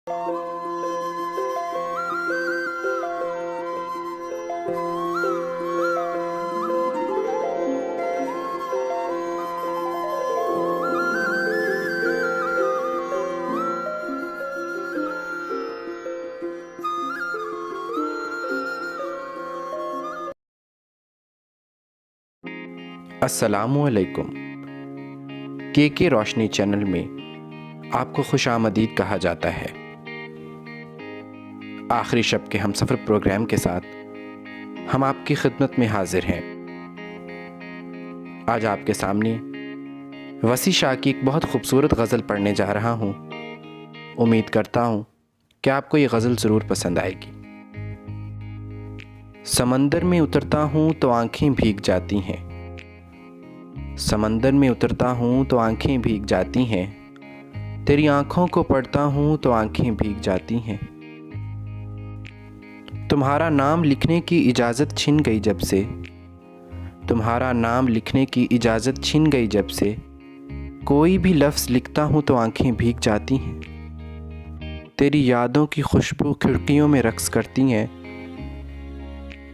अस्सलामुअलैकुम। के रोशनी चैनल में आपको खुशामदीद कहा जाता है। आखिरी शब के हमसफ़र प्रोग्राम के साथ हम आपकी खिदमत में हाजिर हैं। आज आपके सामने वसी शाह की एक बहुत खूबसूरत गज़ल पढ़ने जा रहा हूँ। उम्मीद करता हूँ कि आपको ये गज़ल ज़रूर पसंद आएगी। समंदर में उतरता हूँ तो आँखें भीग जाती हैं। समंदर में उतरता हूँ तो आँखें भीग जाती हैं। तेरी आँखों को पढ़ता हूँ तो आँखें भीग जाती हैं। तुम्हारा नाम लिखने की इजाज़त छिन गई जब से, तुम्हारा नाम लिखने की इजाज़त छिन गई जब से, कोई भी लफ्ज़ लिखता हूँ तो आँखें भीग जाती हैं। तेरी यादों की खुशबू खिड़कियों में रक्स करती हैं।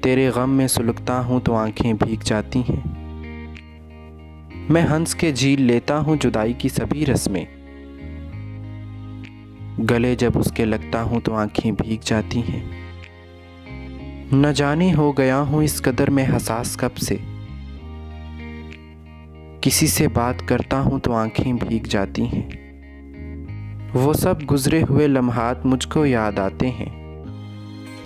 तेरे गम में सुलगता हूँ तो आँखें भीग जाती हैं। मैं हंस के झील लेता हूँ जुदाई की सभी रस्में, गले जब उसके लगता हूँ तो आंखें भीग जाती हैं। न जाने हो गया हूँ इस कदर मैं हसास कब से, किसी से बात करता हूँ तो आंखें भीग जाती हैं। वो सब गुजरे हुए लम्हात मुझको याद आते हैं।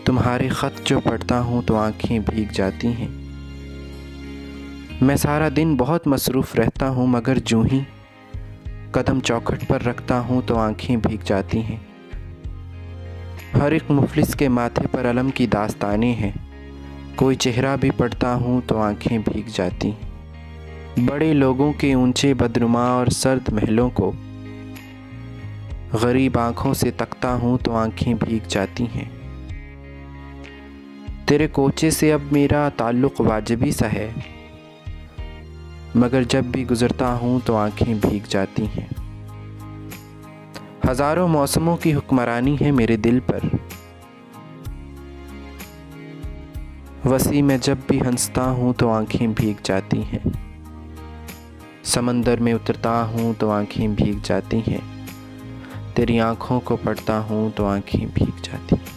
तुम्हारे ख़त जो पढ़ता हूँ तो आंखें भीग जाती हैं। मैं सारा दिन बहुत मसरूफ़ रहता हूँ, मगर जूँ ही कदम चौखट पर रखता हूँ तो आँखें भीग जाती हैं। हर एक मुफलिस के माथे पर अलम की दास्तानें हैं। कोई चेहरा भी पढ़ता हूँ तो आँखें भीग जाती हैं। बड़े लोगों के ऊंचे बदनुमा और सर्द महलों को गरीब आँखों से तकता हूँ तो आँखें भीग जाती हैं। तेरे कोचे से अब मेरा ताल्लुक़ वाजिबी सा है, मगर जब भी गुज़रता हूँ तो आँखें भीग जाती हैं। हज़ारों मौसमों की हुक्मरानी है मेरे दिल पर, वसी में जब भी हंसता हूँ तो आँखें भीग जाती हैं। समंदर में उतरता हूँ तो आँखें भीग जाती हैं। तेरी आँखों को पढ़ता हूँ तो आँखें भीग जाती हैं।